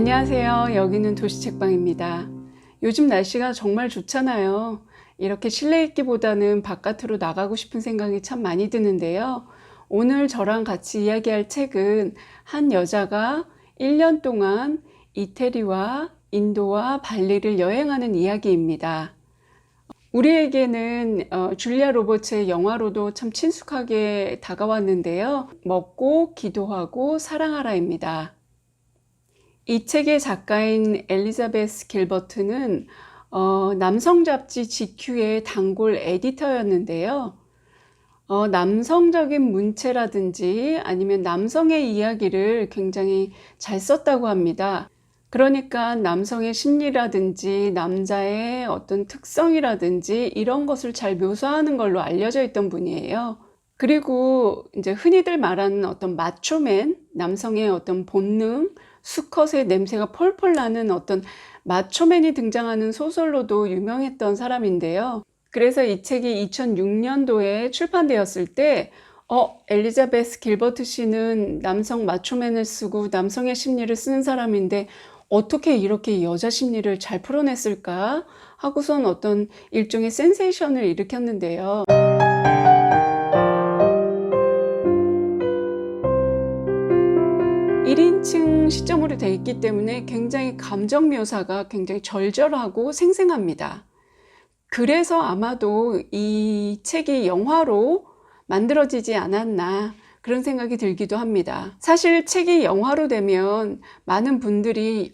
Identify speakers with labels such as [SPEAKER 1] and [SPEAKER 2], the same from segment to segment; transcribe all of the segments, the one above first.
[SPEAKER 1] 안녕하세요. 여기는 도시책방입니다. 요즘 날씨가 정말 좋잖아요. 이렇게 실내에 있기보다는 바깥으로 나가고 싶은 생각이 참 많이 드는데요. 오늘 저랑 같이 이야기할 책은 한 여자가 1년 동안 이태리와 인도와 발리를 여행하는 이야기입니다. 우리에게는 줄리아 로버츠의 영화로도 참 친숙하게 다가왔는데요. 먹고 기도하고 사랑하라입니다. 이 책의 작가인 엘리자베스 길버트는 남성 잡지 GQ의 단골 에디터였는데요. 남성적인 문체라든지 아니면 남성의 이야기를 굉장히 잘 썼다고 합니다. 그러니까 남성의 심리라든지 남자의 어떤 특성이라든지 이런 것을 잘 묘사하는 걸로 알려져 있던 분이에요. 그리고 이제 흔히들 말하는 어떤 마초맨, 남성의 어떤 본능, 수컷의 냄새가 펄펄 나는 어떤 마초맨이 등장하는 소설로도 유명했던 사람인데요. 그래서 이 책이 2006년도에 출판되었을 때 엘리자베스 길버트 씨는 남성 마초맨을 쓰고 남성의 심리를 쓰는 사람인데 어떻게 이렇게 여자 심리를 잘 풀어냈을까 하고선 어떤 일종의 센세이션을 일으켰는데요. (1인칭) 시점으로 되어 있기 때문에 굉장히 감정 묘사가 굉장히 절절하고 생생합니다. 그래서 아마도 이 책이 영화로 만들어지지 않았나 그런 생각이 들기도 합니다. 사실 책이 영화로 되면 많은 분들이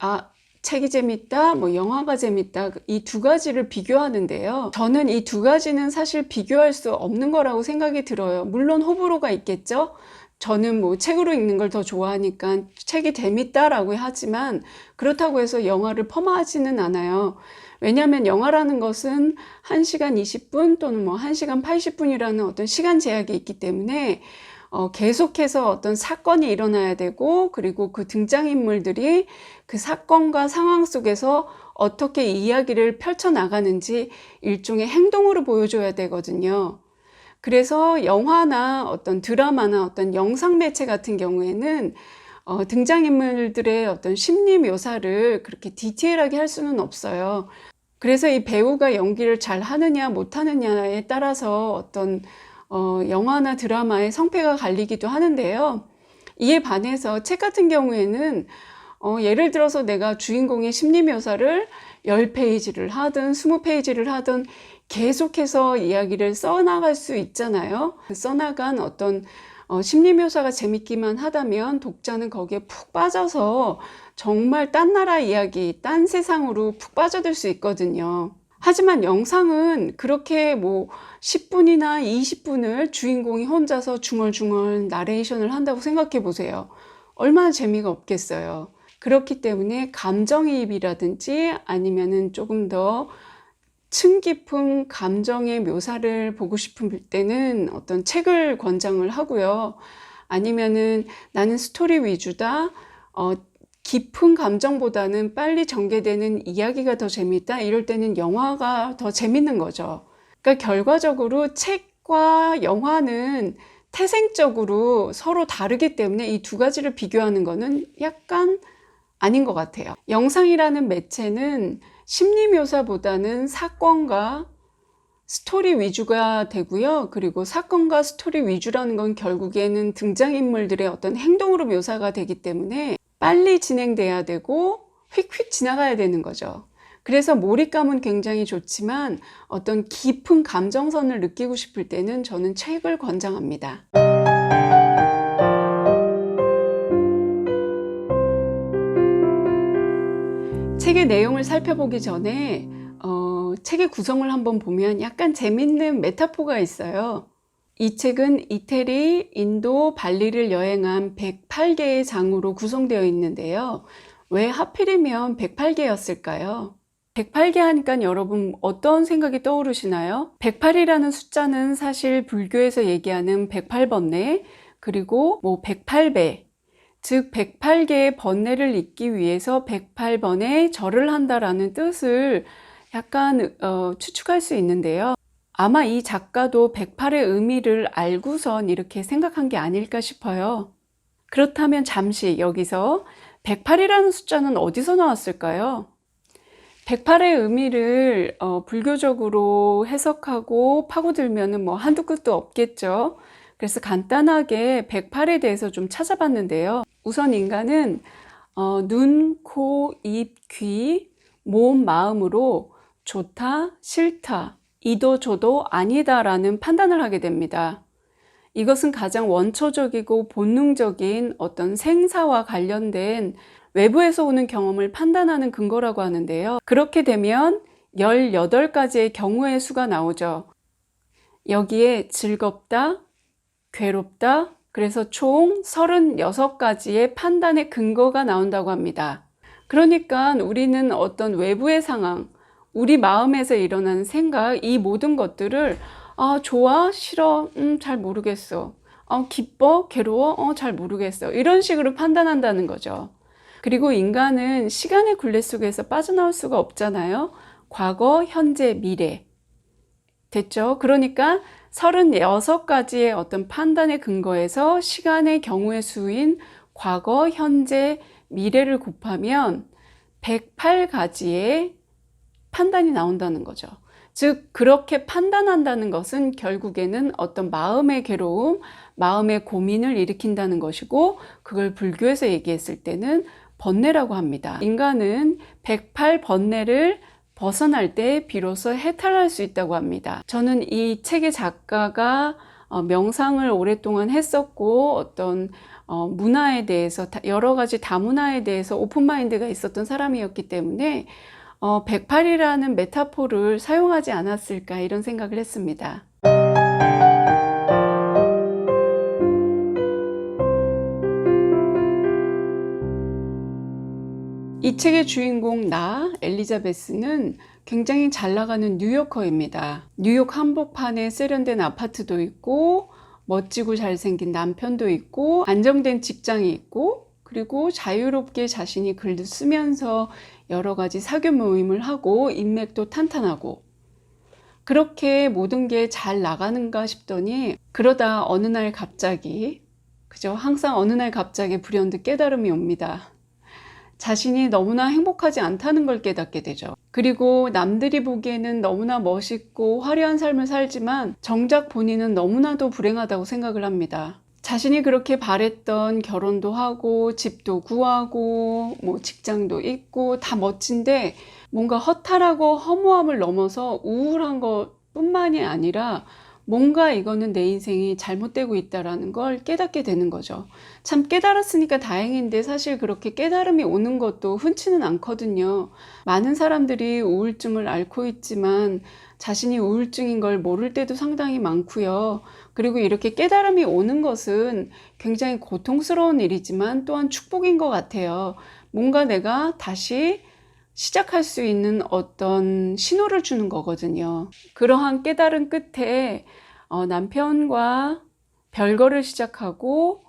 [SPEAKER 1] 책이 재밌다, 영화가 재밌다, 이 두 가지를 비교하는데요. 저는 이 두 가지는 사실 비교할 수 없는 거라고 생각이 들어요. 물론 호불호가 있겠죠. 저는 책으로 읽는 걸 더 좋아하니까 책이 재밌다라고 하지만 그렇다고 해서 영화를 폄하하지는 않아요. 왜냐하면 영화라는 것은 1시간 20분 또는 1시간 80분이라는 어떤 시간 제약이 있기 때문에 계속해서 어떤 사건이 일어나야 되고 그리고 그 등장인물들이 그 사건과 상황 속에서 어떻게 이야기를 펼쳐나가는지 일종의 행동으로 보여줘야 되거든요. 그래서 영화나 어떤 드라마나 어떤 영상 매체 같은 경우에는 등장인물들의 어떤 심리 묘사를 그렇게 디테일하게 할 수는 없어요. 그래서 이 배우가 연기를 잘 하느냐 못하느냐에 따라서 어떤 영화나 드라마의 성패가 갈리기도 하는데요. 이에 반해서 책 같은 경우에는 예를 들어서 내가 주인공의 심리 묘사를 10페이지를 하든 20페이지를 하든 계속해서 이야기를 써나갈 수 있잖아요. 써나간 어떤 심리 묘사가 재밌기만 하다면 독자는 거기에 푹 빠져서 정말 딴 나라 이야기, 딴 세상으로 푹 빠져들 수 있거든요. 하지만 영상은 그렇게 10분이나 20분을 주인공이 혼자서 중얼중얼 나레이션을 한다고 생각해 보세요. 얼마나 재미가 없겠어요. 그렇기 때문에 감정이입이라든지 아니면은 조금 더 층 깊은 감정의 묘사를 보고 싶을 때는 어떤 책을 권장을 하고요. 아니면은 나는 스토리 위주다, 깊은 감정보다는 빨리 전개되는 이야기가 더 재밌다, 이럴 때는 영화가 더 재밌는 거죠. 그러니까 결과적으로 책과 영화는 태생적으로 서로 다르기 때문에 이 두 가지를 비교하는 거는 약간 아닌 것 같아요. 영상이라는 매체는 심리 묘사보다는 사건과 스토리 위주가 되고요. 그리고 사건과 스토리 위주라는 건 결국에는 등장인물들의 어떤 행동으로 묘사가 되기 때문에 빨리 진행돼야 되고 휙휙 지나가야 되는 거죠. 그래서 몰입감은 굉장히 좋지만 어떤 깊은 감정선을 느끼고 싶을 때는 저는 책을 권장합니다. 책의 내용을 살펴보기 전에 책의 구성을 한번 보면 약간 재밌는 메타포가 있어요. 이 책은 이태리, 인도, 발리를 여행한 108개의 장으로 구성되어 있는데요. 왜 하필이면 108개였을까요? 108개 하니까 여러분 어떤 생각이 떠오르시나요? 108이라는 숫자는 사실 불교에서 얘기하는 108번뇌, 그리고 108배, 즉 108개의 번뇌를 잊기 위해서 108번의 절을 한다라는 뜻을 약간 추측할 수 있는데요. 아마 이 작가도 108의 의미를 알고선 이렇게 생각한 게 아닐까 싶어요. 그렇다면 잠시 여기서 108이라는 숫자는 어디서 나왔을까요? 108의 의미를 불교적으로 해석하고 파고들면은 뭐 한두 끝도 없겠죠. 그래서 간단하게 108에 대해서 좀 찾아봤는데요. 우선 인간은 눈, 코, 입, 귀, 몸, 마음으로 좋다, 싫다, 이도 저도 아니다라는 판단을 하게 됩니다. 이것은 가장 원초적이고 본능적인 어떤 생사와 관련된 외부에서 오는 경험을 판단하는 근거라고 하는데요. 그렇게 되면 18가지의 경우의 수가 나오죠. 여기에 즐겁다, 괴롭다, 그래서 총 36가지의 판단의 근거가 나온다고 합니다. 그러니까 우리는 어떤 외부의 상황, 우리 마음에서 일어나는 생각, 이 모든 것들을 좋아, 싫어, 잘 모르겠어. 기뻐, 괴로워, 잘 모르겠어. 이런 식으로 판단한다는 거죠. 그리고 인간은 시간의 굴레 속에서 빠져나올 수가 없잖아요. 과거, 현재, 미래. 됐죠? 그러니까 36가지의 어떤 판단의 근거에서 시간의 경우의 수인 과거, 현재, 미래를 곱하면 108가지의 판단이 나온다는 거죠. 즉 그렇게 판단한다는 것은 결국에는 어떤 마음의 괴로움, 마음의 고민을 일으킨다는 것이고, 그걸 불교에서 얘기했을 때는 번뇌라고 합니다. 인간은 108번뇌를 벗어날 때 비로소 해탈할 수 있다고 합니다. 저는 이 책의 작가가 명상을 오랫동안 했었고 어떤 문화에 대해서 여러 가지 다문화에 대해서 오픈마인드가 있었던 사람이었기 때문에 108이라는 메타포를 사용하지 않았을까 이런 생각을 했습니다. 이 책의 주인공 엘리자베스는 굉장히 잘 나가는 뉴요커입니다. 뉴욕 한복판에 세련된 아파트도 있고 멋지고 잘생긴 남편도 있고 안정된 직장이 있고, 그리고 자유롭게 자신이 글도 쓰면서 여러 가지 사교 모임을 하고 인맥도 탄탄하고, 그렇게 모든 게 잘 나가는가 싶더니 그러다 어느 날 갑자기, 항상 어느 날 갑자기 불현듯 깨달음이 옵니다. 자신이 너무나 행복하지 않다는 걸 깨닫게 되죠. 그리고 남들이 보기에는 너무나 멋있고 화려한 삶을 살지만 정작 본인은 너무나도 불행하다고 생각을 합니다. 자신이 그렇게 바랬던 결혼도 하고 집도 구하고 뭐 직장도 있고 다 멋진데 뭔가 허탈하고 허무함을 넘어서 우울한 것뿐만이 아니라 뭔가 이거는 내 인생이 잘못되고 있다는 걸 깨닫게 되는 거죠. 참 깨달았으니까 다행인데 사실 그렇게 깨달음이 오는 것도 흔치는 않거든요. 많은 사람들이 우울증을 앓고 있지만 자신이 우울증인 걸 모를 때도 상당히 많고요. 그리고 이렇게 깨달음이 오는 것은 굉장히 고통스러운 일이지만 또한 축복인 것 같아요. 뭔가 내가 다시 시작할 수 있는 어떤 신호를 주는 거거든요. 그러한 깨달음 끝에 남편과 별거를 시작하고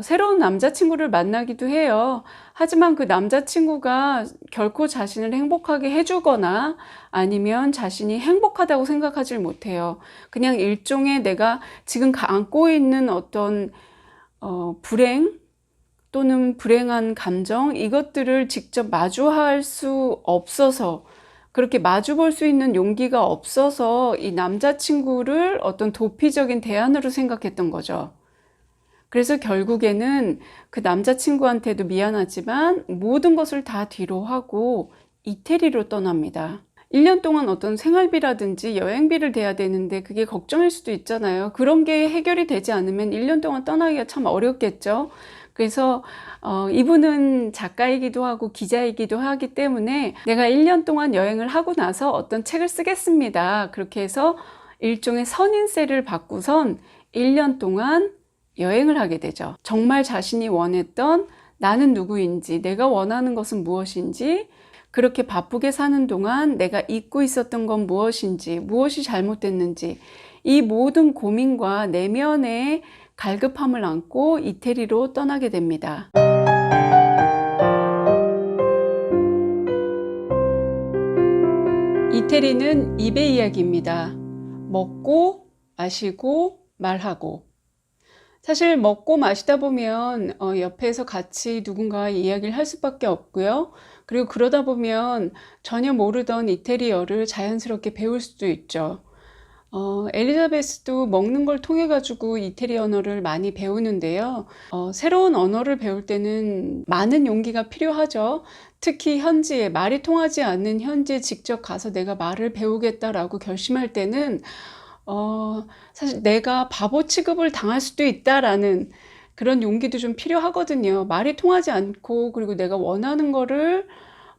[SPEAKER 1] 새로운 남자친구를 만나기도 해요. 하지만 그 남자친구가 결코 자신을 행복하게 해주거나 아니면 자신이 행복하다고 생각하지 못해요. 그냥 일종의 내가 지금 안고 있는 어떤 불행 또는 불행한 감정, 이것들을 직접 마주할 수 없어서, 그렇게 마주 볼 수 있는 용기가 없어서 이 남자친구를 어떤 도피적인 대안으로 생각했던 거죠. 그래서 결국에는 그 남자친구한테도 미안하지만 모든 것을 다 뒤로 하고 이태리로 떠납니다. 1년 동안 어떤 생활비라든지 여행비를 대야 되는데 그게 걱정일 수도 있잖아요. 그런 게 해결이 되지 않으면 1년 동안 떠나기가 참 어렵겠죠. 그래서 이분은 작가이기도 하고 기자이기도 하기 때문에 내가 1년 동안 여행을 하고 나서 어떤 책을 쓰겠습니다. 그렇게 해서 일종의 선인세를 받고선 1년 동안 여행을 하게 되죠. 정말 자신이 원했던 나는 누구인지, 내가 원하는 것은 무엇인지, 그렇게 바쁘게 사는 동안 내가 잊고 있었던 건 무엇인지, 무엇이 잘못됐는지, 이 모든 고민과 내면의 갈급함을 안고 이태리로 떠나게 됩니다. 이태리는 입의 이야기입니다. 먹고, 마시고, 말하고. 사실 먹고 마시다 보면 옆에서 같이 누군가 이야기를 할 수밖에 없고요. 그리고 그러다 보면 전혀 모르던 이태리어를 자연스럽게 배울 수도 있죠. 엘리자베스도 먹는 걸 통해 가지고 이태리 언어를 많이 배우는데요. 새로운 언어를 배울 때는 많은 용기가 필요하죠. 특히 현지에 말이 통하지 않는 현지에 직접 가서 내가 말을 배우겠다라고 결심할 때는 사실 내가 바보 취급을 당할 수도 있다라는 그런 용기도 좀 필요하거든요. 말이 통하지 않고 그리고 내가 원하는 거를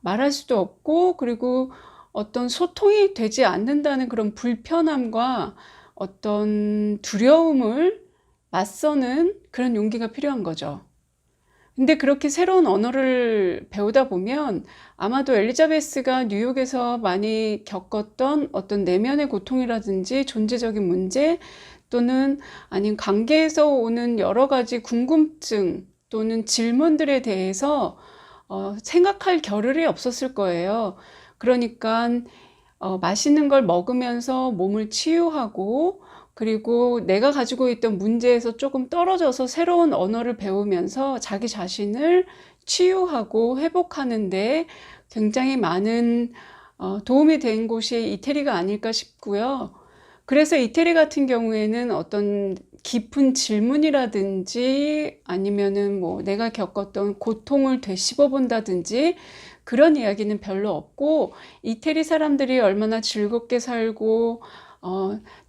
[SPEAKER 1] 말할 수도 없고 그리고 어떤 소통이 되지 않는다는 그런 불편함과 어떤 두려움을 맞서는 그런 용기가 필요한 거죠. 근데 그렇게 새로운 언어를 배우다 보면 아마도 엘리자베스가 뉴욕에서 많이 겪었던 어떤 내면의 고통이라든지 존재적인 문제 또는 아니면 관계에서 오는 여러 가지 궁금증 또는 질문들에 대해서 생각할 겨를이 없었을 거예요. 그러니까 맛있는 걸 먹으면서 몸을 치유하고 그리고 내가 가지고 있던 문제에서 조금 떨어져서 새로운 언어를 배우면서 자기 자신을 치유하고 회복하는 데 굉장히 많은 도움이 된 곳이 이태리가 아닐까 싶고요. 그래서 이태리 같은 경우에는 어떤 깊은 질문이라든지 아니면은 뭐 내가 겪었던 고통을 되씹어 본다든지 그런 이야기는 별로 없고 이태리 사람들이 얼마나 즐겁게 살고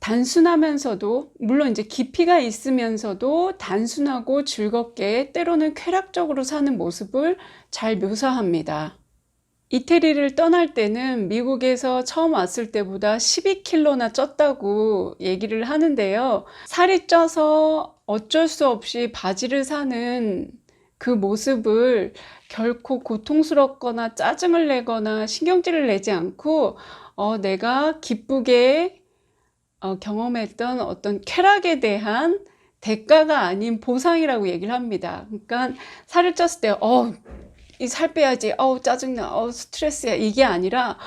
[SPEAKER 1] 단순하면서도 물론 이제 깊이가 있으면서도 단순하고 즐겁게 때로는 쾌락적으로 사는 모습을 잘 묘사합니다. 이태리를 떠날 때는 미국에서 처음 왔을 때보다 12kg나 쪘다고 얘기를 하는데요. 살이 쪄서 어쩔 수 없이 바지를 사는 그 모습을 결코 고통스럽거나 짜증을 내거나 신경질을 내지 않고 내가 기쁘게 경험했던 어떤 쾌락에 대한 대가가 아닌 보상이라고 얘기를 합니다. 그러니까 살을 쪘을 때 이 살 빼야지. 짜증나. 스트레스야. 이게 아니라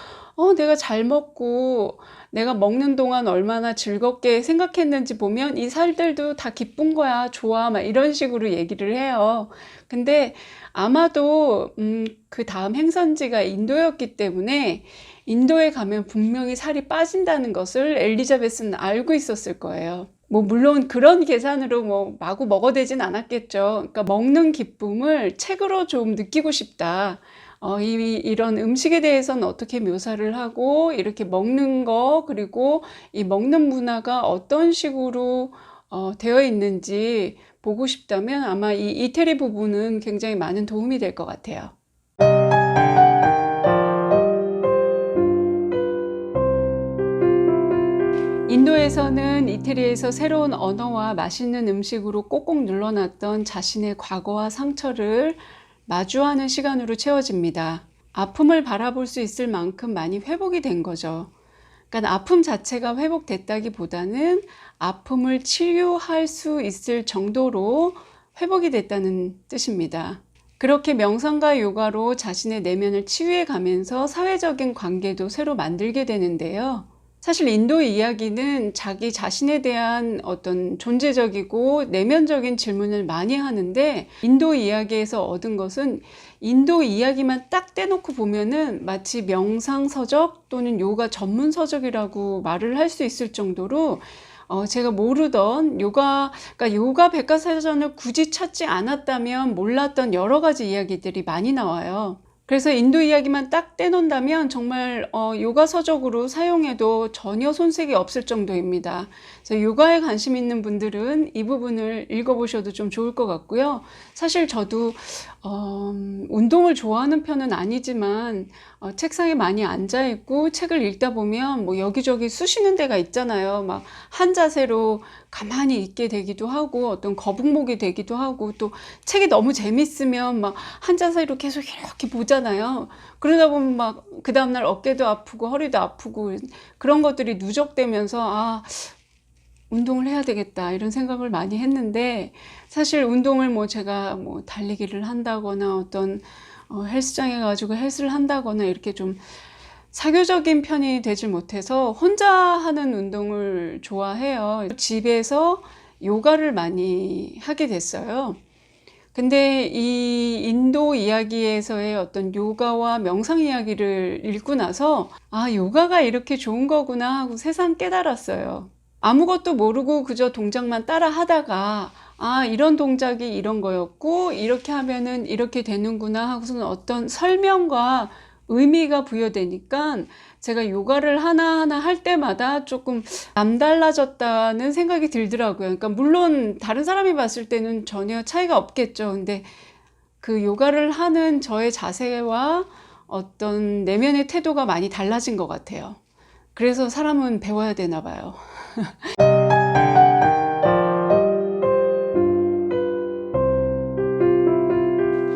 [SPEAKER 1] 내가 잘 먹고 내가 먹는 동안 얼마나 즐겁게 생각했는지 보면 이 살들도 다 기쁜 거야. 좋아. 막 이런 식으로 얘기를 해요. 근데 아마도 그 다음 행선지가 인도였기 때문에 인도에 가면 분명히 살이 빠진다는 것을 엘리자베스는 알고 있었을 거예요. 뭐 물론 그런 계산으로 뭐 마구 먹어대진 않았겠죠. 그러니까 먹는 기쁨을 책으로 좀 느끼고 싶다. 이런 음식에 대해서는 어떻게 묘사를 하고 이렇게 먹는 거 그리고 이 먹는 문화가 어떤 식으로 되어 있는지 보고 싶다면 아마 이 이태리 부분은 굉장히 많은 도움이 될 것 같아요. 인도에서는 이태리에서 새로운 언어와 맛있는 음식으로 꼭꼭 눌러놨던 자신의 과거와 상처를 마주하는 시간으로 채워집니다. 아픔을 바라볼 수 있을 만큼 많이 회복이 된 거죠. 그러니까 아픔 자체가 회복됐다기보다는 아픔을 치유할 수 있을 정도로 회복이 됐다는 뜻입니다. 그렇게 명상과 요가로 자신의 내면을 치유해 가면서 사회적인 관계도 새로 만들게 되는데요. 사실 인도 이야기는 자기 자신에 대한 어떤 존재적이고 내면적인 질문을 많이 하는데 인도 이야기에서 얻은 것은 인도 이야기만 딱 떼놓고 보면은 마치 명상 서적 또는 요가 전문 서적이라고 말을 할 수 있을 정도로 제가 모르던 그러니까 요가 백과사전을 굳이 찾지 않았다면 몰랐던 여러 가지 이야기들이 많이 나와요. 그래서 인도 이야기만 딱 떼놓는다면 정말 요가 서적으로 사용해도 전혀 손색이 없을 정도입니다. 그래서 요가에 관심 있는 분들은 이 부분을 읽어보셔도 좀 좋을 것 같고요. 사실 저도 운동을 좋아하는 편은 아니지만 책상에 많이 앉아 있고 책을 읽다 보면 뭐 여기저기 쑤시는 데가 있잖아요. 막 한 자세로 가만히 있게 되기도 하고 어떤 거북목이 되기도 하고 또 책이 너무 재밌으면 막 한 자세로 계속 이렇게 보잖아요. 그러다 보면 막 그 다음날 어깨도 아프고 허리도 아프고 그런 것들이 누적되면서 운동을 해야 되겠다 이런 생각을 많이 했는데 사실 운동을 뭐 제가 뭐 달리기를 한다거나 어떤 헬스장에 가지고 헬스를 한다거나 이렇게 좀 사교적인 편이 되질 못해서 혼자 하는 운동을 좋아해요. 집에서 요가를 많이 하게 됐어요. 근데 이 인도 이야기에서의 어떤 요가와 명상 이야기를 읽고 나서 아, 요가가 이렇게 좋은 거구나 하고 새삼 깨달았어요. 아무것도 모르고 그저 동작만 따라 하다가 아, 이런 동작이 이런 거였고 이렇게 하면은 이렇게 되는구나 하고서는 어떤 설명과 의미가 부여되니까 제가 요가를 하나하나 할 때마다 조금 남달라졌다는 생각이 들더라고요. 그러니까 물론 다른 사람이 봤을 때는 전혀 차이가 없겠죠. 근데 그 요가를 하는 저의 자세와 어떤 내면의 태도가 많이 달라진 것 같아요. 그래서 사람은 배워야 되나 봐요.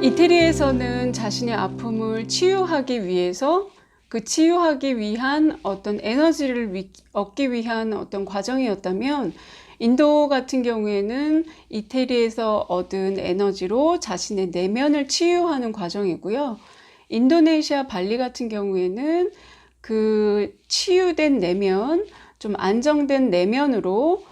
[SPEAKER 1] 이태리에서는 자신의 아픔을 치유하기 위해서 그 치유하기 위한 어떤 에너지를 얻기 위한 어떤 과정이었다면 인도 같은 경우에는 이태리에서 얻은 에너지로 자신의 내면을 치유하는 과정이고요. 인도네시아 발리 같은 경우에는 그 치유된 내면, 좀 안정된 내면으로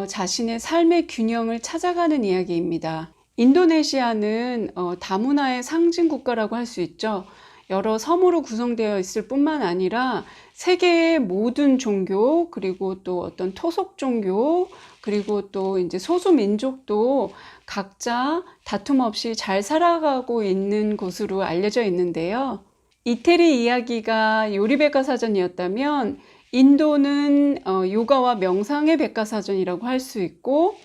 [SPEAKER 1] 자신의 삶의 균형을 찾아가는 이야기입니다. 인도네시아는 다문화의 상징 국가라고 할 수 있죠. 여러 섬으로 구성되어 있을 뿐만 아니라 세계의 모든 종교, 그리고 또 어떤 토속 종교, 그리고 또 이제 소수 민족도 각자 다툼 없이 잘 살아가고 있는 곳으로 알려져 있는데요. 이태리 이야기가 요리 백과사전이었다면 인도는 요가와 명상의 백과사전이라고 할 수 있고,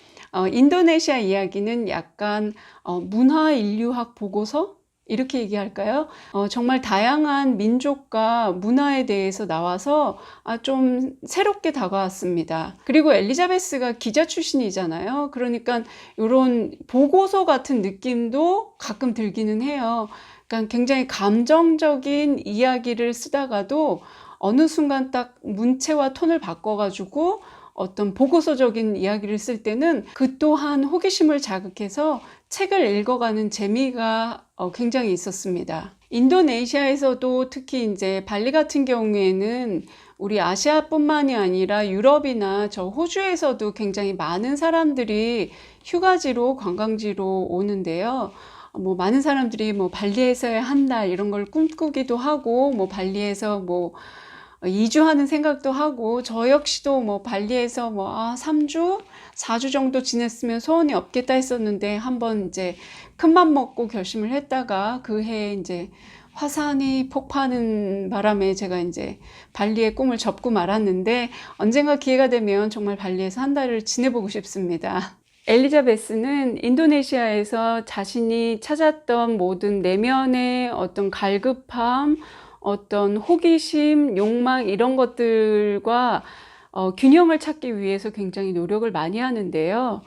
[SPEAKER 1] 인도네시아 이야기는 약간 문화 인류학 보고서? 이렇게 얘기할까요? 정말 다양한 민족과 문화에 대해서 나와서 좀 새롭게 다가왔습니다. 그리고 엘리자베스가 기자 출신이잖아요. 그러니까 이런 보고서 같은 느낌도 가끔 들기는 해요. 그러니까 굉장히 감정적인 이야기를 쓰다가도 어느 순간 딱 문체와 톤을 바꿔가지고 어떤 보고서적인 이야기를 쓸 때는 그 또한 호기심을 자극해서 책을 읽어가는 재미가 굉장히 있었습니다. 인도네시아에서도 특히 이제 발리 같은 경우에는 우리 아시아뿐만이 아니라 유럽이나 저 호주에서도 굉장히 많은 사람들이 휴가지로 관광지로 오는데요. 뭐 많은 사람들이 뭐 발리에서의 한 달 이런 걸 꿈꾸기도 하고 뭐 발리에서 뭐 2주 하는 생각도 하고 저 역시도 뭐 발리에서 뭐 3주, 4주 정도 지냈으면 소원이 없겠다 했었는데 한번 이제 큰맘 먹고 결심을 했다가 그 해에 이제 화산이 폭파하는 바람에 제가 이제 발리의 꿈을 접고 말았는데 언젠가 기회가 되면 정말 발리에서 한 달을 지내보고 싶습니다. 엘리자베스는 인도네시아에서 자신이 찾았던 모든 내면의 어떤 갈급함, 어떤 호기심, 욕망 이런 것들과 균형을 찾기 위해서 굉장히 노력을 많이 하는데요.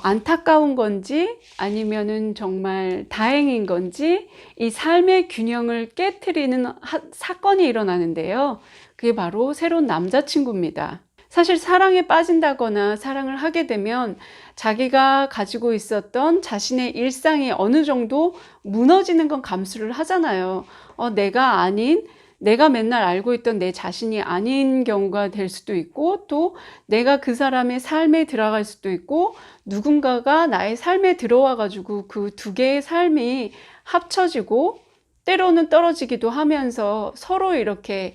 [SPEAKER 1] 안타까운 건지 아니면은 정말 다행인 건지 이 삶의 균형을 깨트리는 사건이 일어나는데요. 그게 바로 새로운 남자친구입니다. 사실 사랑에 빠진다거나 사랑을 하게 되면 자기가 가지고 있었던 자신의 일상이 어느 정도 무너지는 건 감수를 하잖아요. 내가 맨날 알고 있던 내 자신이 아닌 경우가 될 수도 있고, 또 내가 그 사람의 삶에 들어갈 수도 있고, 누군가가 나의 삶에 들어와 가지고 그 두 개의 삶이 합쳐지고 때로는 떨어지기도 하면서 서로 이렇게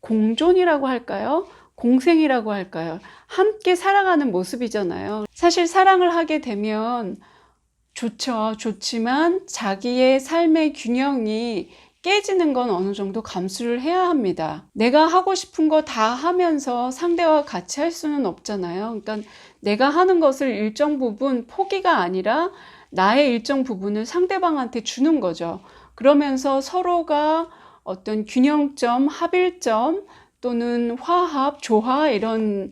[SPEAKER 1] 공존이라고 할까요? 공생이라고 할까요? 함께 살아가는 모습이잖아요. 사실 사랑을 하게 되면 좋지만 자기의 삶의 균형이 깨지는 건 어느 정도 감수를 해야 합니다. 내가 하고 싶은 거 다 하면서 상대와 같이 할 수는 없잖아요. 그러니까 내가 하는 것을 일정 부분 포기가 아니라 나의 일정 부분을 상대방한테 주는 거죠. 그러면서 서로가 어떤 균형점, 합일점 또는 화합, 조화 이런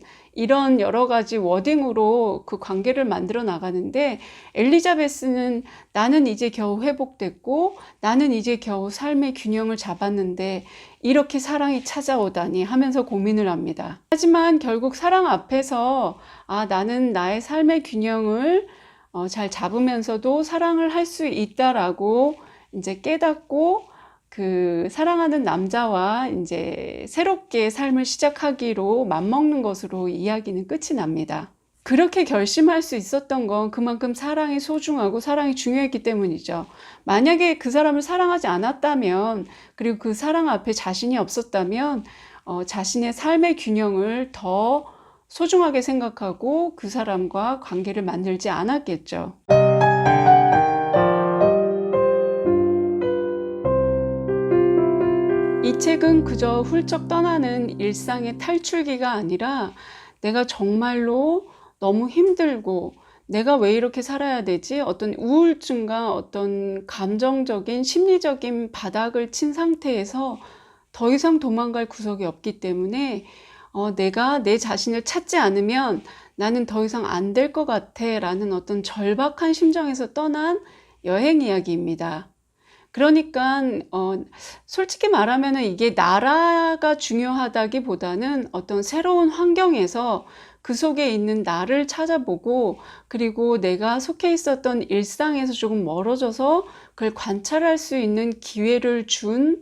[SPEAKER 1] 여러 가지 워딩으로 그 관계를 만들어 나가는데 엘리자베스는 나는 이제 겨우 회복됐고 나는 이제 겨우 삶의 균형을 잡았는데 이렇게 사랑이 찾아오다니 하면서 고민을 합니다. 하지만 결국 사랑 앞에서 나는 나의 삶의 균형을 잘 잡으면서도 사랑을 할 수 있다라고 이제 깨닫고 그 사랑하는 남자와 이제 새롭게 삶을 시작하기로 맘먹는 것으로 이야기는 끝이 납니다. 그렇게 결심할 수 있었던 건 그만큼 사랑이 소중하고 사랑이 중요했기 때문이죠. 만약에 그 사람을 사랑하지 않았다면, 그리고 그 사랑 앞에 자신이 없었다면, 자신의 삶의 균형을 더 소중하게 생각하고 그 사람과 관계를 만들지 않았겠죠. 이 책은 그저 훌쩍 떠나는 일상의 탈출기가 아니라 내가 정말로 너무 힘들고 내가 왜 이렇게 살아야 되지? 어떤 우울증과 어떤 감정적인 심리적인 바닥을 친 상태에서 더 이상 도망갈 구석이 없기 때문에 내가 내 자신을 찾지 않으면 나는 더 이상 안 될 것 같아 라는 어떤 절박한 심정에서 떠난 여행 이야기입니다. 그러니까 솔직히 말하면 이게 나라가 중요하다기보다는 어떤 새로운 환경에서 그 속에 있는 나를 찾아보고, 그리고 내가 속해 있었던 일상에서 조금 멀어져서 그걸 관찰할 수 있는 기회를 준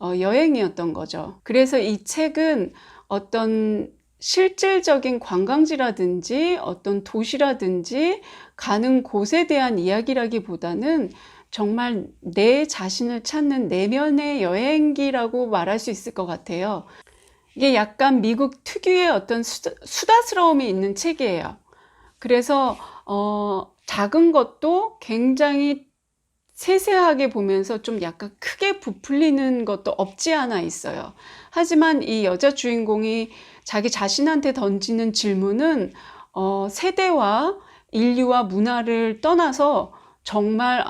[SPEAKER 1] 여행이었던 거죠. 그래서 이 책은 어떤 실질적인 관광지라든지 어떤 도시라든지 가는 곳에 대한 이야기라기보다는 정말 내 자신을 찾는 내면의 여행기라고 말할 수 있을 것 같아요. 이게 약간 미국 특유의 어떤 수다스러움이 있는 책이에요. 그래서 작은 것도 굉장히 세세하게 보면서 좀 약간 크게 부풀리는 것도 없지 않아 있어요. 하지만 이 여자 주인공이 자기 자신한테 던지는 질문은 세대와 인류와 문화를 떠나서 정말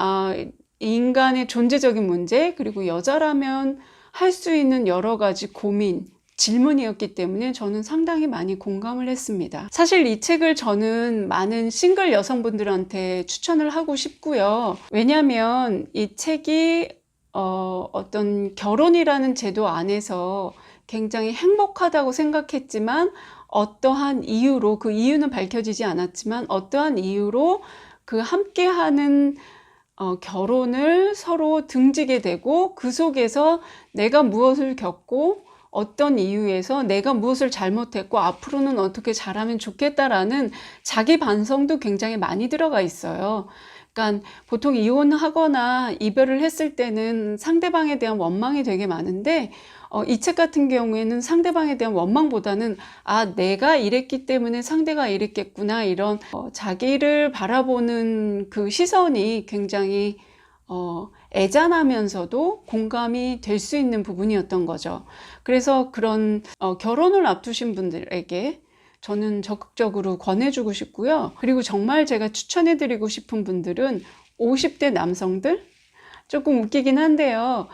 [SPEAKER 1] 인간의 존재적인 문제, 그리고 여자라면 할 수 있는 여러 가지 고민, 질문이었기 때문에 저는 상당히 많이 공감을 했습니다. 사실 이 책을 저는 많은 싱글 여성분들한테 추천을 하고 싶고요. 왜냐하면 이 책이 어떤 결혼이라는 제도 안에서 굉장히 행복하다고 생각했지만 어떠한 이유로, 그 이유는 밝혀지지 않았지만 어떠한 이유로 그 함께하는 결혼을 서로 등지게 되고, 그 속에서 내가 무엇을 겪고 어떤 이유에서 내가 무엇을 잘못했고 앞으로는 어떻게 잘하면 좋겠다라는 자기 반성도 굉장히 많이 들어가 있어요. 그러니까 보통 이혼하거나 이별을 했을 때는 상대방에 대한 원망이 되게 많은데 이 책 같은 경우에는 상대방에 대한 원망보다는 내가 이랬기 때문에 상대가 이랬겠구나, 이런 자기를 바라보는 그 시선이 굉장히 애잔하면서도 공감이 될 수 있는 부분이었던 거죠. 그래서 그런 결혼을 앞두신 분들에게 저는 적극적으로 권해주고 싶고요. 그리고 정말 제가 추천해드리고 싶은 분들은 50대 남성들? 조금 웃기긴 한데요.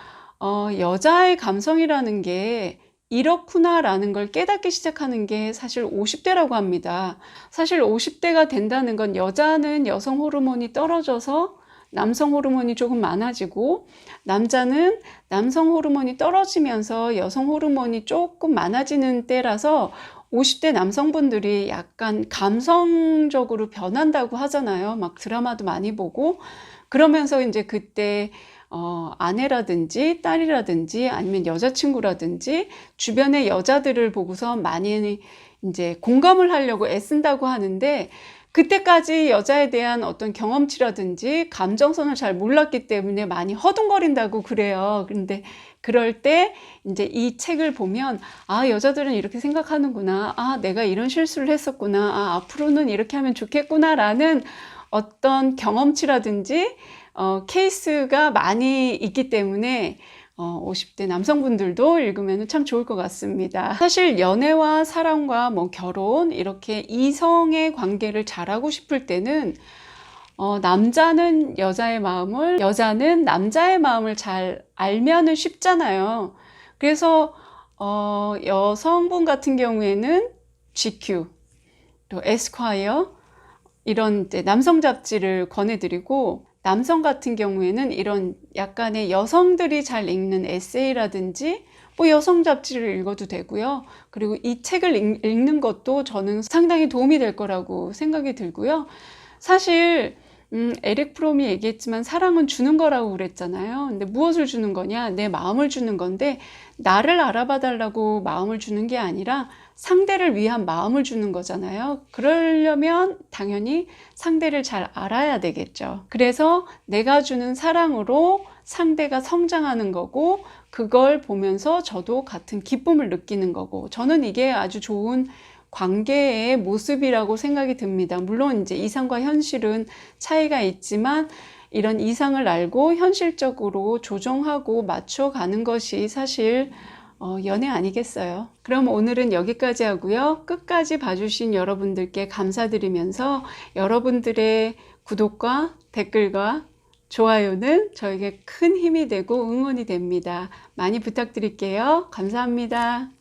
[SPEAKER 1] 여자의 감성이라는 게 이렇구나 라는 걸 깨닫기 시작하는 게 사실 50대라고 합니다. 사실 50대가 된다는 건 여자는 여성 호르몬이 떨어져서 남성 호르몬이 조금 많아지고, 남자는 남성 호르몬이 떨어지면서 여성 호르몬이 조금 많아지는 때라서 50대 남성분들이 약간 감성적으로 변한다고 하잖아요. 막 드라마도 많이 보고 그러면서 이제 그때 아내라든지 딸이라든지 아니면 여자친구라든지 주변의 여자들을 보고서 많이 이제 공감을 하려고 애쓴다고 하는데, 그때까지 여자에 대한 어떤 경험치라든지 감정선을 잘 몰랐기 때문에 많이 허둥거린다고 그래요. 그런데 그럴 때 이제 이 책을 보면 여자들은 이렇게 생각하는구나, 내가 이런 실수를 했었구나, 앞으로는 이렇게 하면 좋겠구나라는 어떤 경험치라든지 케이스가 많이 있기 때문에 50대 남성분들도 읽으면 참 좋을 것 같습니다. 사실 연애와 사랑과 결혼, 이렇게 이성의 관계를 잘하고 싶을 때는 남자는 여자의 마음을, 여자는 남자의 마음을 잘 알면은 쉽잖아요. 그래서 여성분 같은 경우에는 GQ, 또 에스콰이어, 이런 남성 잡지를 권해드리고, 남성 같은 경우에는 이런 약간의 여성들이 잘 읽는 에세이라든지 여성 잡지를 읽어도 되고요. 그리고 이 책을 읽는 것도 저는 상당히 도움이 될 거라고 생각이 들고요. 사실 에릭 프롬이 얘기했지만 사랑은 주는 거라고 그랬잖아요. 근데 무엇을 주는 거냐? 내 마음을 주는 건데, 나를 알아봐 달라고 마음을 주는 게 아니라 상대를 위한 마음을 주는 거잖아요. 그러려면 당연히 상대를 잘 알아야 되겠죠. 그래서 내가 주는 사랑으로 상대가 성장하는 거고, 그걸 보면서 저도 같은 기쁨을 느끼는 거고, 저는 이게 아주 좋은 관계의 모습이라고 생각이 듭니다. 물론 이제 이상과 현실은 차이가 있지만, 이런 이상을 알고 현실적으로 조정하고 맞춰가는 것이 사실 연애 아니겠어요? 그럼 오늘은 여기까지 하고요. 끝까지 봐주신 여러분들께 감사드리면서 여러분들의 구독과 댓글과 좋아요는 저에게 큰 힘이 되고 응원이 됩니다. 많이 부탁드릴게요. 감사합니다.